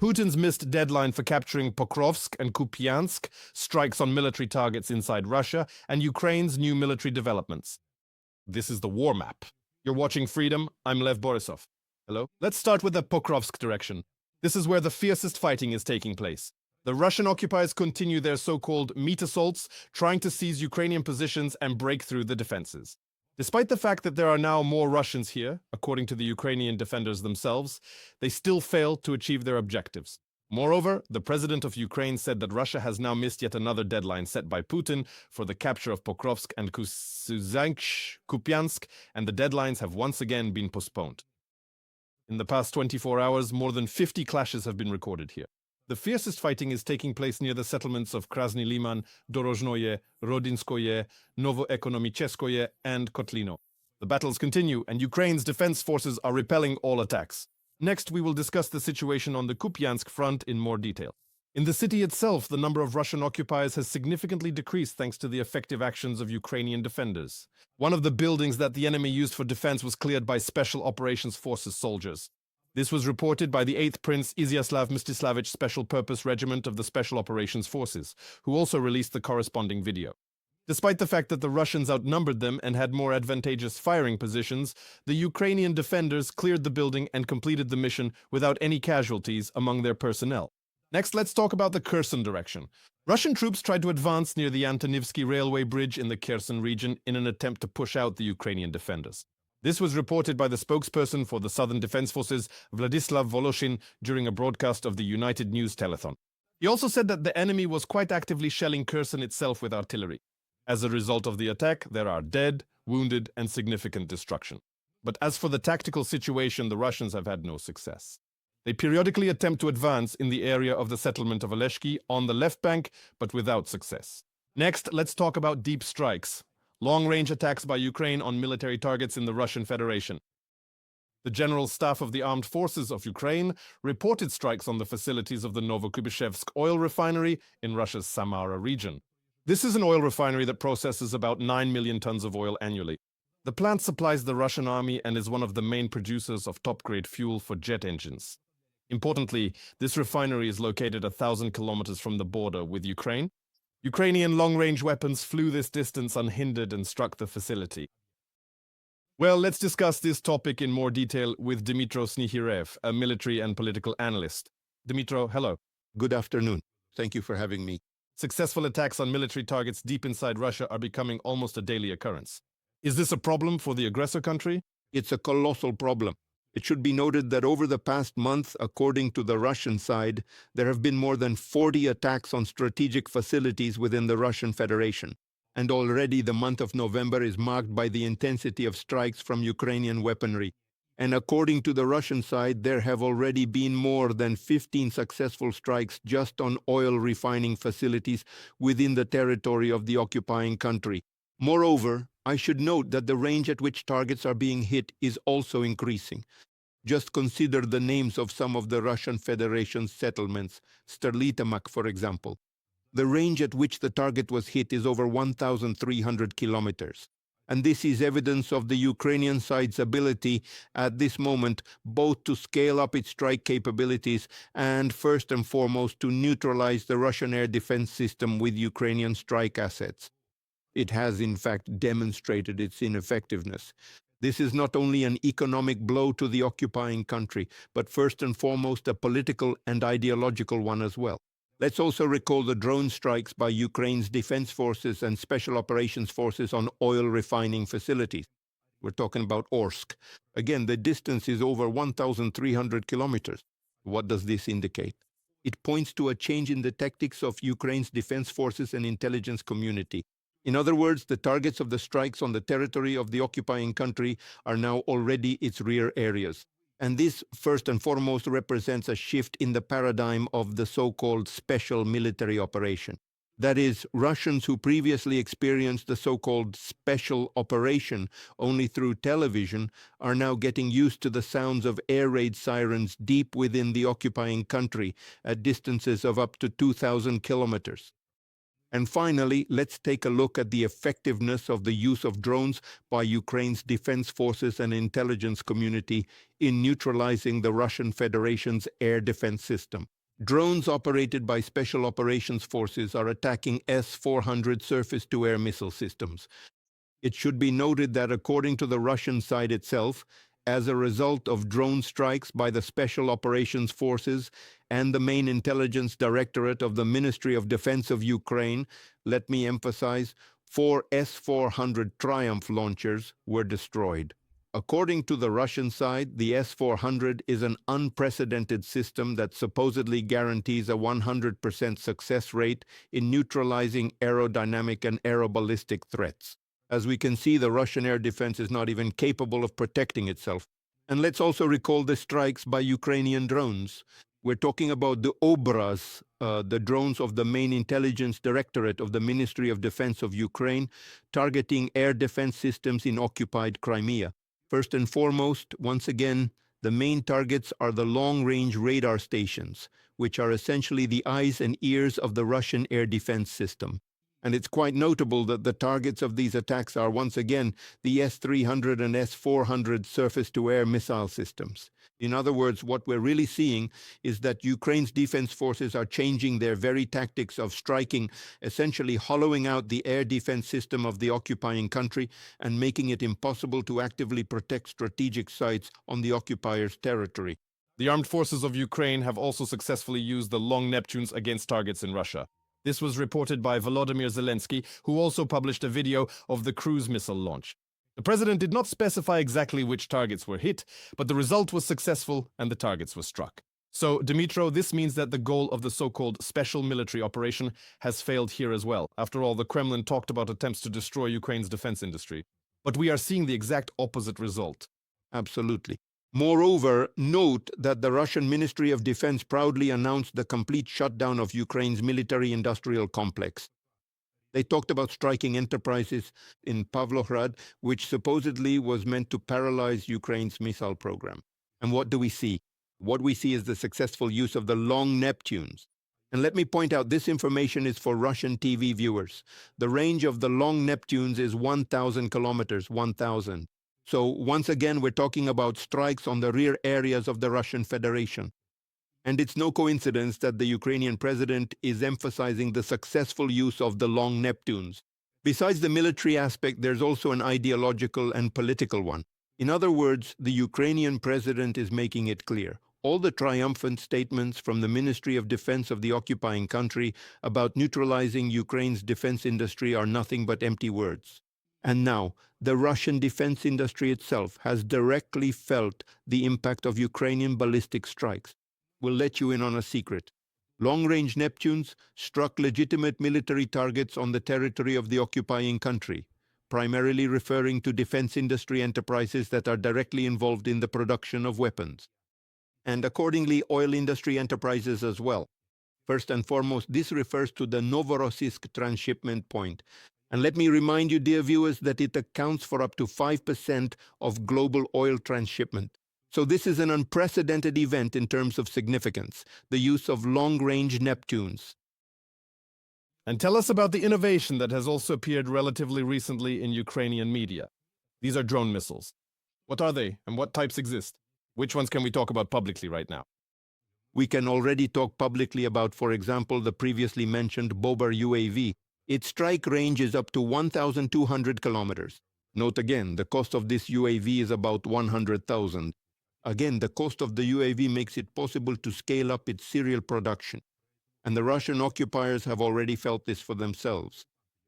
Putin's missed deadline for capturing Pokrovsk and Kupiansk, strikes on military targets inside Russia, and Ukraine's new military developments. This is the war map. You're watching Freedom. I'm Lev Borisov. Hello? Let's start with the Pokrovsk direction. This is where the fiercest fighting is taking place. The Russian occupiers continue their so-called meat assaults, trying to seize Ukrainian positions and break through the defenses. Despite the fact that there are now more Russians here, according to the Ukrainian defenders themselves, they still fail to achieve their objectives. Moreover, the president of Ukraine said that Russia has now missed yet another deadline set by Putin for the capture of Pokrovsk and Kupiansk, and the deadlines have once again been postponed. In the past 24 hours, more than 50 clashes have been recorded here. The fiercest fighting is taking place near the settlements of Krasny Liman, Dorozhnoye, Rodinskoye, Novoekonomicheskoye, and Kotlino. The battles continue, and Ukraine's defense forces are repelling all attacks. Next, we will discuss the situation on the Kupiansk front in more detail. In the city itself, the number of Russian occupiers has significantly decreased thanks to the effective actions of Ukrainian defenders. One of the buildings that the enemy used for defense was cleared by Special Operations Forces soldiers. This was reported by the 8th Prince Izyaslav Mstislavich Special Purpose Regiment of the Special Operations Forces, who also released the corresponding video. Despite the fact that the Russians outnumbered them and had more advantageous firing positions, the Ukrainian defenders cleared the building and completed the mission without any casualties among their personnel. Next, let's talk about the Kherson direction. Russian troops tried to advance near the Antonivsky railway bridge in the Kherson region in an attempt to push out the Ukrainian defenders. This was reported by the spokesperson for the Southern Defense Forces, Vladislav Voloshin, during a broadcast of the United News telethon. He also said that the enemy was quite actively shelling Kherson itself with artillery. As a result of the attack, there are dead, wounded, and significant destruction. But as for the tactical situation, the Russians have had no success. They periodically attempt to advance in the area of the settlement of Oleshki on the left bank, but without success. Next, let's talk about deep strikes. Long-range attacks by Ukraine on military targets in the Russian Federation. The General Staff of the Armed Forces of Ukraine reported strikes on the facilities of the Novokubishevsk oil refinery in Russia's Samara region. This is an oil refinery that processes about 9 million tons of oil annually. The plant supplies the Russian army and is one of the main producers of top-grade fuel for jet engines. Importantly, this refinery is located 1,000 kilometers from the border with Ukraine. Ukrainian long-range weapons flew this distance unhindered and struck the facility. Well, let's discuss this topic in more detail with Dmytro Snegiryov, a military and political analyst. Dmytro, hello. Good afternoon. Thank you for having me. Successful attacks on military targets deep inside Russia are becoming almost a daily occurrence. Is this a problem for the aggressor country? It's a colossal problem. It should be noted that over the past month, according to the Russian side, there have been more than 40 attacks on strategic facilities within the Russian Federation. And already the month of November is marked by the intensity of strikes from Ukrainian weaponry. And according to the Russian side, there have already been more than 15 successful strikes just on oil refining facilities within the territory of the occupying country. Moreover, I should note that the range at which targets are being hit is also increasing. Just consider the names of some of the Russian Federation's settlements, Sterlitamak, for example. The range at which the target was hit is over 1,300 kilometers. And this is evidence of the Ukrainian side's ability at this moment both to scale up its strike capabilities and, first and foremost, to neutralize the Russian air defense system with Ukrainian strike assets. It has, in fact, demonstrated its ineffectiveness. This is not only an economic blow to the occupying country, but first and foremost a political and ideological one as well. Let's also recall the drone strikes by Ukraine's defense forces and special operations forces on oil refining facilities. We're talking about Orsk. Again, the distance is over 1,300 kilometers. What does this indicate? It points to a change in the tactics of Ukraine's defense forces and intelligence community. In other words, the targets of the strikes on the territory of the occupying country are now already its rear areas. And this, first and foremost, represents a shift in the paradigm of the so-called special military operation. That is, Russians who previously experienced the so-called special operation only through television are now getting used to the sounds of air raid sirens deep within the occupying country at distances of up to 2,000 kilometers. And finally, let's take a look at the effectiveness of the use of drones by Ukraine's defense forces and intelligence community in neutralizing the Russian Federation's air defense system. Drones operated by Special Operations Forces are attacking S-400 surface-to-air missile systems. It should be noted that according to the Russian side itself, as a result of drone strikes by the Special Operations Forces and the main intelligence directorate of the Ministry of Defense of Ukraine, let me emphasize, 4 S-400 Triumph launchers were destroyed. According to the Russian side, the S-400 is an unprecedented system that supposedly guarantees a 100% success rate in neutralizing aerodynamic and aeroballistic threats. As we can see, the Russian air defense is not even capable of protecting itself. And let's also recall the strikes by Ukrainian drones. We're talking about the Obraz, the drones of the main intelligence directorate of the Ministry of Defense of Ukraine, targeting air defense systems in occupied Crimea. First and foremost, once again, the main targets are the long-range radar stations, which are essentially the eyes and ears of the Russian air defense system. And it's quite notable that the targets of these attacks are once again the S-300 and S-400 surface-to-air missile systems. In other words, what we're really seeing is that Ukraine's defense forces are changing their very tactics of striking, essentially hollowing out the air defense system of the occupying country and making it impossible to actively protect strategic sites on the occupier's territory. The armed forces of Ukraine have also successfully used the long Neptunes against targets in Russia. This was reported by Volodymyr Zelensky, who also published a video of the cruise missile launch. The president did not specify exactly which targets were hit, but the result was successful and the targets were struck. So, Dmytro, this means that the goal of the so-called special military operation has failed here as well. After all, the Kremlin talked about attempts to destroy Ukraine's defense industry. But we are seeing the exact opposite result. Absolutely. Moreover, note that the Russian Ministry of Defense proudly announced the complete shutdown of Ukraine's military-industrial complex. They talked about striking enterprises in Pavlohrad, which supposedly was meant to paralyze Ukraine's missile program. And what do we see? What we see is the successful use of the long Neptunes. And let me point out, this information is for Russian TV viewers. The range of the long Neptunes is 1,000 kilometers, 1,000. So once again, we're talking about strikes on the rear areas of the Russian Federation. And it's no coincidence that the Ukrainian president is emphasizing the successful use of the long Neptunes. Besides the military aspect, there's also an ideological and political one. In other words, the Ukrainian president is making it clear. All the triumphant statements from the Ministry of Defense of the occupying country about neutralizing Ukraine's defense industry are nothing but empty words. And now, the Russian defense industry itself has directly felt the impact of Ukrainian ballistic strikes. We'll let you in on a secret. Long-range Neptunes struck legitimate military targets on the territory of the occupying country, primarily referring to defense industry enterprises that are directly involved in the production of weapons, and accordingly oil industry enterprises as well. First and foremost, this refers to the Novorossiysk transshipment point. And let me remind you, dear viewers, that it accounts for up to 5% of global oil transshipment. So this is an unprecedented event in terms of significance, the use of long-range Neptunes. And tell us about the innovation that has also appeared relatively recently in Ukrainian media. These are drone missiles. What are they and what types exist? Which ones can we talk about publicly right now? We can already talk publicly about, for example, the previously mentioned Bobar UAV. Its strike range is up to 1,200 kilometers. Note again, the cost of this UAV is about 100,000. Again, the cost of the UAV makes it possible to scale up its serial production. And the Russian occupiers have already felt this for themselves.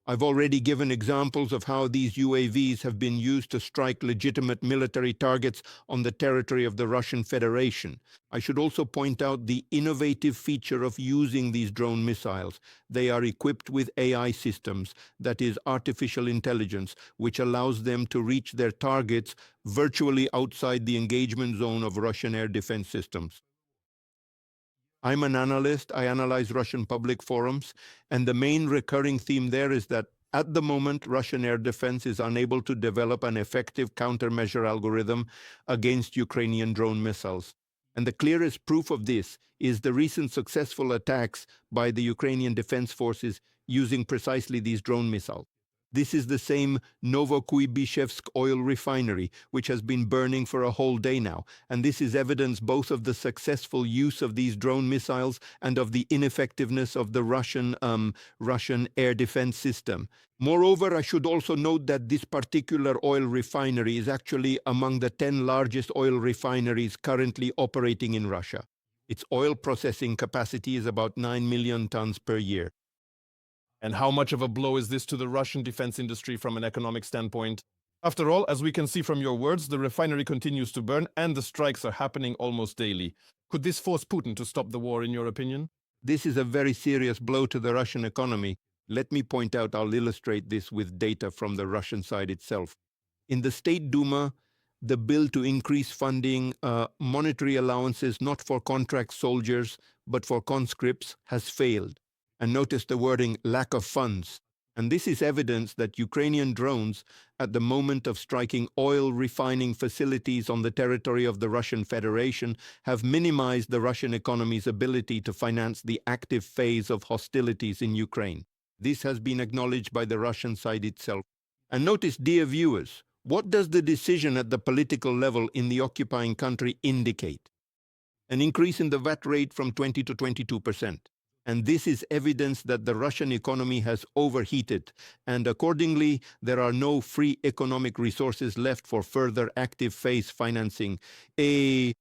I've already given examples of how these UAVs have been used to strike legitimate military targets on the territory of the Russian Federation. I should also point out the innovative feature of using these drone missiles. They are equipped with AI systems, that is, artificial intelligence, which allows them to reach their targets virtually outside the engagement zone of Russian air defense systems. I'm an analyst. I analyze Russian public forums, and the main recurring theme there is that at the moment, Russian air defense is unable to develop an effective countermeasure algorithm against Ukrainian drone missiles. And the clearest proof of this is the recent successful attacks by the Ukrainian Defense Forces using precisely these drone missiles. This is the same Novokuybishevsk oil refinery, which has been burning for a whole day now, and this is evidence both of the successful use of these drone missiles and of the ineffectiveness of the Russian air defense system. Moreover, I should also note that this particular oil refinery is actually among the 10 largest oil refineries currently operating in Russia. Its oil processing capacity is about 9 million tons per year. And how much of a blow is this to the Russian defense industry from an economic standpoint? After all, as we can see from your words, the refinery continues to burn and the strikes are happening almost daily. Could this force Putin to stop the war, in your opinion? This is a very serious blow to the Russian economy. Let me point out, I'll illustrate this with data from the Russian side itself. In the State Duma, the bill to increase funding, monetary allowances not for contract soldiers, but for conscripts, has failed. And notice the wording, lack of funds. And this is evidence that Ukrainian drones, at the moment of striking oil refining facilities on the territory of the Russian Federation, have minimized the Russian economy's ability to finance the active phase of hostilities in Ukraine. This has been acknowledged by the Russian side itself. And notice, dear viewers, what does the decision at the political level in the occupying country indicate? An increase in the VAT rate from 20 to 22%. And this is evidence that the Russian economy has overheated, and accordingly, there are no free economic resources left for further active phase financing. A